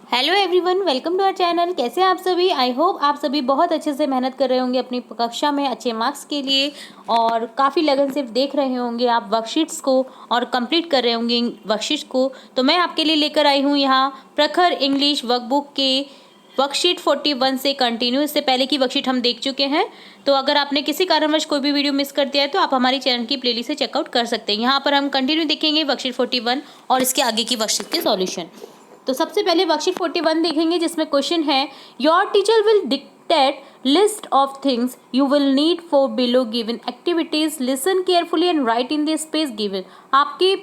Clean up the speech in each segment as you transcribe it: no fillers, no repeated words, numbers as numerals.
Hello everyone, welcome to our channel. कैसे हैं आप सभी? आई होप आप सभी बहुत अच्छे से मेहनत कर रहे होंगे अपनी कक्षा में अच्छे मार्क्स के लिए और काफ़ी लगन से देख रहे होंगे आप वर्कशीट्स को और कंप्लीट कर रहे होंगे वर्कशीट्स को। तो मैं आपके लिए लेकर आई हूँ यहाँ प्रखर इंग्लिश वर्कबुक के वर्कशीट 41 से कंटिन्यू। इससे पहले की वर्कशीट हम देख चुके हैं, तो अगर आपने किसी कारणवश कोई भी वीडियो मिस कर दिया है तो आप हमारी चैनल की प्लेलिस्ट से चेकआउट कर सकते हैं। यहाँ पर हम कंटिन्यू देखेंगे वर्कशीट 41 और इसके आगे की वर्कशीट के सॉल्यूशन। तो सबसे पहले वर्कशीट 41 देखेंगे, जिसमें क्वेश्चन है your teacher will dictate list of things you will need for below given activities, listen carefully and right in the space given. आपके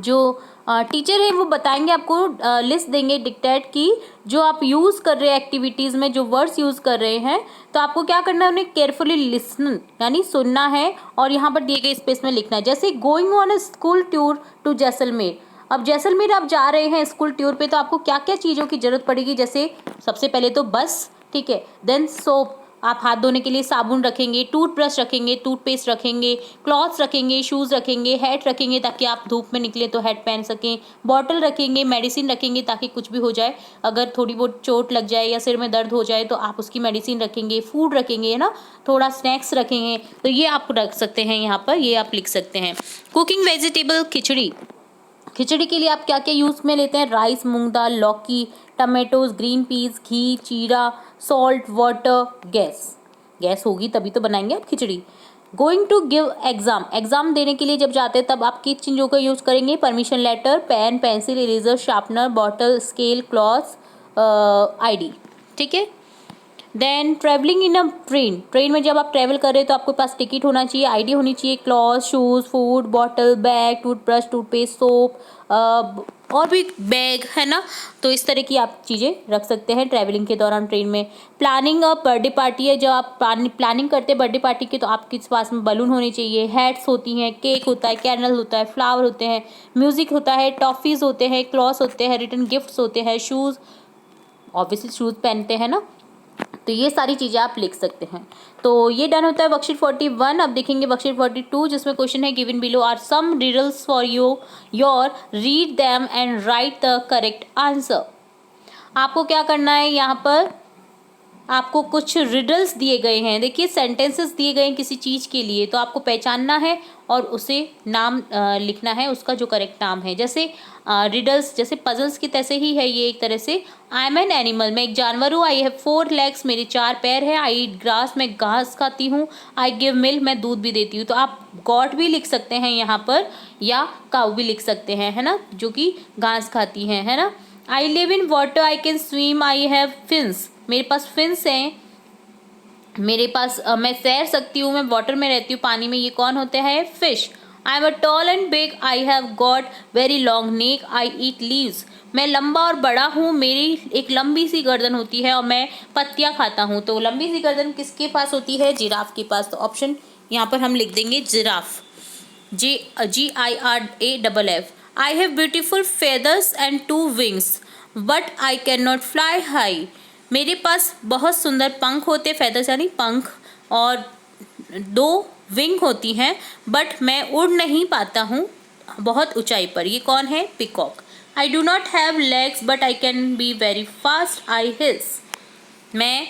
जो टीचर है वो बताएंगे आपको, लिस्ट देंगे डिक्टेट की, जो आप यूज़ कर रहे हैं एक्टिविटीज़ में जो वर्ड्स यूज़ कर रहे हैं, तो आपको क्या करना है, उन्हें केयरफुली लिसन यानी सुनना है और यहाँ पर दिए गए स्पेस में लिखना है। जैसे going on a school tour to Jaisalmer. अब जैसलमेर आप जा रहे हैं स्कूल टूर पे, तो आपको क्या क्या चीज़ों की ज़रूरत पड़ेगी? जैसे सबसे पहले तो बस, ठीक है, देन सोप, आप हाथ धोने के लिए साबुन रखेंगे, टूथब्रश रखेंगे, टूथपेस्ट रखेंगे, क्लॉथ्स रखेंगे, शूज़ रखेंगे, हैट रखेंगे ताकि आप धूप में निकले तो हैट पहन सकें, बॉटल रखेंगे, मेडिसिन रखेंगे ताकि कुछ भी हो जाए, अगर थोड़ी बहुत चोट लग जाए या सिर में दर्द हो जाए तो आप उसकी मेडिसिन रखेंगे, फूड रखेंगे, है ना, थोड़ा स्नैक्स रखेंगे। तो ये आप रख सकते हैं यहाँ पर, ये आप लिख सकते हैं। कुकिंग वेजिटेबल, खिचड़ी। खिचड़ी के लिए आप क्या क्या यूज़ में लेते हैं? राइस, मूंग दाल, लौकी, टमाटोज, ग्रीन पीस, घी, जीरा, सॉल्ट, वाटर, गैस। गैस होगी तभी तो बनाएंगे आप khichdi. Going to give exam. Exam देने के लिए जब जाते हैं तब आप किस चीज़ों का यूज़ करेंगे? Permission letter, pen, pencil, eraser, sharpener, bottle, scale, cloth, ID, ठीक है। Then travelling in a train. Train में जब आप ट्रैवल कर रहे हैं तो आपके पास टिकट होना चाहिए, आईडी होनी चाहिए, cloth, shoes, food, bottle, bag, toothbrush, toothpaste, soap, और भी बैग, है ना। तो इस तरह की आप चीज़ें रख सकते हैं ट्रैवलिंग के दौरान ट्रेन में। प्लानिंग अ बर्थडे पार्टी है, जब आप प्लानिंग करते हैं बर्थडे पार्टी की तो आपके पास में बलून होने चाहिए, हैट्स होती हैं, केक होता है, कैंडल होता है, फ्लावर होते हैं, म्यूज़िक होता है, टॉफ़ीज़ होते हैं, क्लॉथ्स होते हैं, रिटर्न गिफ्ट्स होते हैं, शूज़, ऑब्वियसली शूज़ पहनते हैं ना। तो ये सारी चीज़ें आप लिख सकते हैं। तो ये डन होता है वर्कशीट 41। अब देखेंगे वर्कशीट 42, जिसमें क्वेश्चन है given below are some riddles for you, your read them and write the correct answer. आपको क्या करना है, यहाँ पर आपको कुछ रिडल्स दिए गए हैं। देखिए सेंटेंसेस दिए गए हैं किसी चीज़ के लिए, तो आपको पहचानना है और उसे नाम लिखना है, उसका जो करेक्ट नाम है। जैसे रिडल्स जैसे पजल्स की तैसे ही है ये एक तरह से। आई एम एन एनिमल, मैं एक जानवर हूँ। आई हैव 4 legs, मेरे 4 पैर हैं। आई ईट ग्रास, मैं घास खाती हूँ। आई गिव मिल्क, मैं दूध भी देती हूँ। तो आप गॉट भी लिख सकते हैं यहाँ पर, या काऊ भी लिख सकते हैं, है ना, जो कि घास खाती हैं, है ना। I live in water, I can swim, I have fins, मेरे पास फिन्स हैं, मेरे पास मैं तैर सकती हूँ, मैं वाटर में रहती हूँ, पानी में। ये कौन होते हैं? Fish. I am a tall and big, I have got very long neck, I eat leaves, मैं लंबा और बड़ा हूँ, मेरी एक लंबी सी गर्दन होती है और मैं पत्तियाँ खाता हूँ। तो लंबी सी गर्दन किसके पास होती है? जिराफ के पास। तो ऑप्शन यहाँ पर हम लिख देंगे giraffe, GIRAFF। I have beautiful feathers and 2 wings, but I can not fly high, मेरे पास बहुत सुंदर पंख होते, फेदर्स यानी पंख, और 2 विंग होती हैं, बट मैं उड़ नहीं पाता हूँ बहुत ऊंचाई पर। ये कौन है? Peacock. I do not have legs but I can be very fast, I hiss, मैं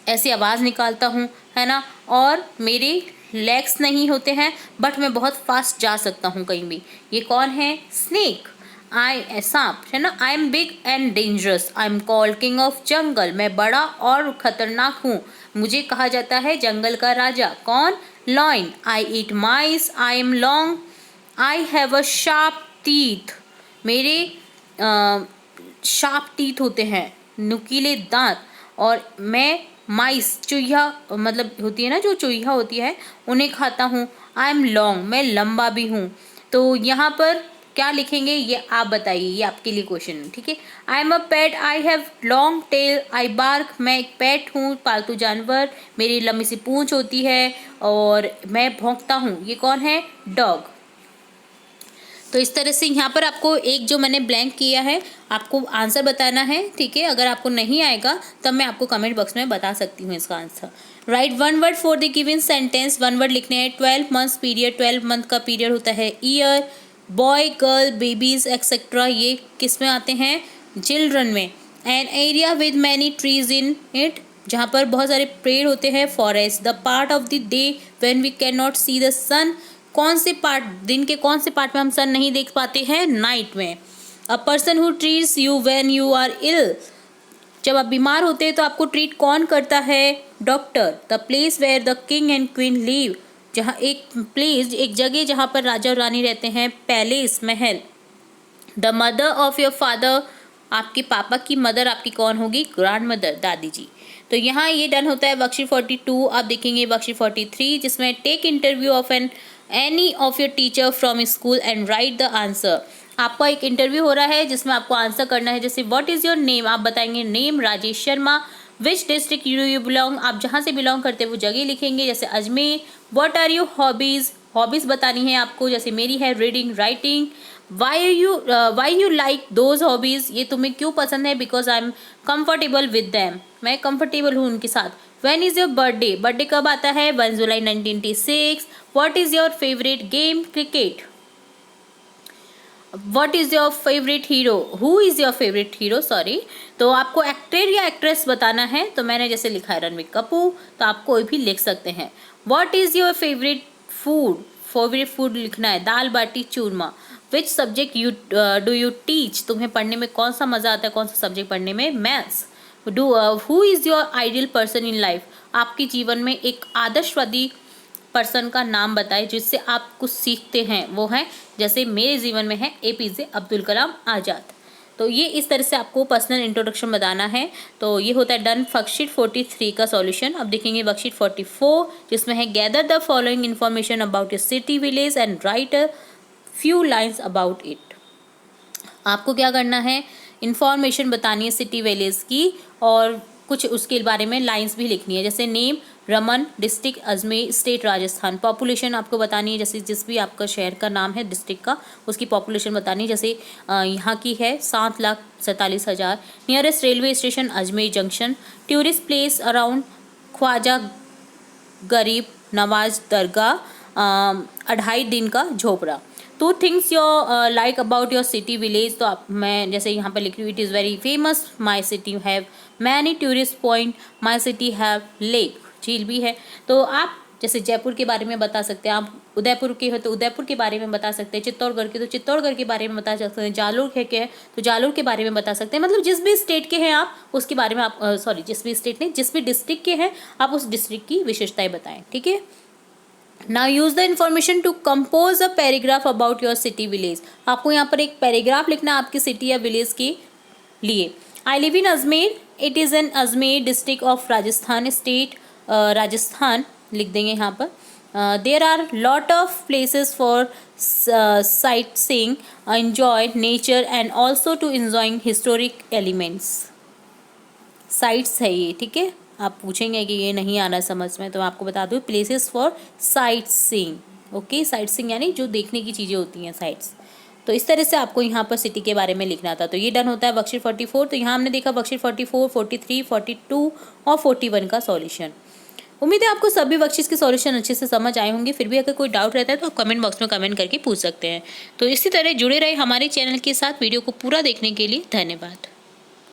ऐसी आवाज़ निकालता हूँ, है ना, और मेरे लेग्स नहीं होते हैं बट मैं बहुत फास्ट जा सकता हूँ कहीं भी। ये कौन है? स्नेक। आई सांप, है ना। I am big and dangerous, I am called king of jungle, मैं बड़ा और खतरनाक हूँ, मुझे कहा जाता है जंगल का राजा। कौन? Lion. I eat mice, I am long, I have a sharp teeth, मेरे शार्प टीथ होते हैं, नुकीले दांत, और मैं माइस, चूहा मतलब होती है ना, जो चूहा होती है, उन्हें खाता हूँ। आई एम लॉन्ग, मैं लंबा भी हूँ। तो यहाँ पर क्या लिखेंगे ये आप बताइए, ये आपके लिए क्वेश्चन है, ठीक है। I am a pet, I have long tail, I bark, मैं एक पेट हूँ, पालतू जानवर, मेरी लंबी सी पूंछ होती है और मैं भौंकता हूँ। ये कौन है? डॉग। तो इस तरह से यहाँ पर आपको एक जो मैंने ब्लैंक किया है आपको आंसर बताना है, ठीक है। अगर आपको नहीं आएगा तब मैं आपको कमेंट बॉक्स में बता सकती हूँ इसका answer. Right 1 word for the given sentence. 1 word लिखने हैं। 12 months पीरियड, 12 मंथ का पीरियड होता है year. Boy girl babies etcetera ये किस में आते हैं, चिल्ड्रन में। An area with many trees in it, जहाँ पर बहुत सारे पेड़ होते हैं, forest. The part of the day when we can not see the sun, कौन से पार्ट, दिन के कौन से पार्ट में हम सन नहीं देख पाते हैं, नाइट में। A person who treats you when you are ill, जब आप बीमार होते हैं तो आपको ट्रीट कौन करता है, doctor. The place where the king and queen live, जहाँ एक प्लेस, एक जगह जहाँ पर राजा और रानी रहते हैं, palace, Mahal. The mother of your father, आपके पापा की मदर आपकी कौन होगी, ग्रैंड मदर, दादी जी। तो यहाँ ये डन होता है वर्कशीट 42। आप देखेंगे वर्कशीट 43 जिसमें take interview of any of your teacher from school and write the answer. आपका एक इंटरव्यू हो रहा है जिसमें आपको आंसर करना है। जैसे व्हाट इज़ योर नेम, आप बताएंगे name Rajesh Sharma. Which district you belong, आप जहाँ से बिलोंग करते हैं वो जगह लिखेंगे, जैसे Ajmer. What are your hobbies, hobbies बतानी है आपको, जैसे मेरी है reading, writing. Why you like those hobbies, ये तुम्हें क्यों पसंद है, because I am comfortable with them, मैं कंफर्टेबल हूँ उनके साथ। When is your birthday, birthday कब आता है, 1 जुलाई 1996। What is your favourite game, cricket. What is your favourite hero, who is your favourite hero, sorry. तो आपको एक्टर या एक्ट्रेस बताना है, तो मैंने जैसे लिखा है रणबीर कपूर, तो आप कोई भी लिख सकते हैं। What is your favourite food, favourite food लिखना है, दाल बाटी चूरमा। Which subject you do you teach, तुम्हें पढ़ने में कौन सा मज़ा आता है, कौन सा सब्जेक्ट पढ़ने में, maths. Who is your ideal person in life, आपके जीवन में एक आदर्शवादी पर्सन का नाम बताए जिससे आप कुछ सीखते हैं, वो है, जैसे मेरे जीवन में है APJ अब्दुल कलाम आज़ाद। तो ये इस तरह से आपको पर्सनल इंट्रोडक्शन बताना है। तो ये होता है डन वर्कशीट 43 का सॉल्यूशन। अब देखेंगे वर्कशीट 44 जिसमें है gather the following information about your city village and right a few lines about it. आपको क्या करना है, इन्फॉर्मेशन बतानी है सिटी विलेज की और कुछ उसके बारे में लाइंस भी लिखनी है, जैसे name Raman, district Ajmer, state Rajasthan. Population आपको बतानी है, जैसे जिस भी आपका शहर का नाम है डिस्ट्रिक्ट का उसकी पॉपुलेशन बतानी है, जैसे यहाँ की है 7,47,000। Nearest railway station Ajmer junction. Tourist place around Khwaja Garib Nawaz दरगाह, 2.5 दिन का झोपड़ा। 2 things your like about your city village, तो आप, मैं जैसे यहाँ पर लिख रही हूँ, it is very famous, my city have many tourist point, my city have lake, झील भी है। तो आप जैसे जयपुर के बारे में बता सकते हैं, आप उदयपुर के हो तो उदयपुर के बारे में बता सकते हैं, चित्तौड़गढ़ के तो चित्तौड़गढ़ के बारे में बता सकते हैं, जालोर के है तो जालोर के बारे में बता सकते हैं। मतलब जिस भी स्टेट के हैं आप उसके बारे में आप सॉरी जिस भी स्टेट नहीं, जिस भी डिस्ट्रिक्ट के हैं आप उस डिस्ट्रिक्ट की विशेषताएं बताएं, ठीक है। Now use the information to compose a paragraph about your city village। आपको यहाँ पर एक पैराग्राफ लिखना है आपकी सिटी या विलेज के लिए। I live in Ajmer, it is an Ajmer district of Rajasthan state, Rajasthan लिख देंगे यहाँ पर। There are lot of places for sightseeing, enjoy nature and also to enjoying historic elements। Sites है ये, ठीक है। आप पूछेंगे कि ये नहीं आ रहा समझ में, तो आपको बता दूँ places for sight seeing. Okay, sight seeing यानी जो देखने की चीज़ें होती हैं, साइट्स। तो इस तरह से आपको यहाँ पर सिटी के बारे में लिखना था। तो ये डन होता है वर्कशीट 44। तो यहाँ हमने देखा वर्कशीट 44, 43, 42 और 41 का सॉल्यूशन। उम्मीद है आपको सभी वर्कशीट्स के सॉल्यूशन अच्छे से समझ आए होंगे। फिर भी अगर कोई डाउट रहता है तो आप कमेंट बॉक्स में कमेंट करके पूछ सकते हैं। तो इसी तरह जुड़े रहे हमारे चैनल के साथ। वीडियो को पूरा देखने के लिए धन्यवाद।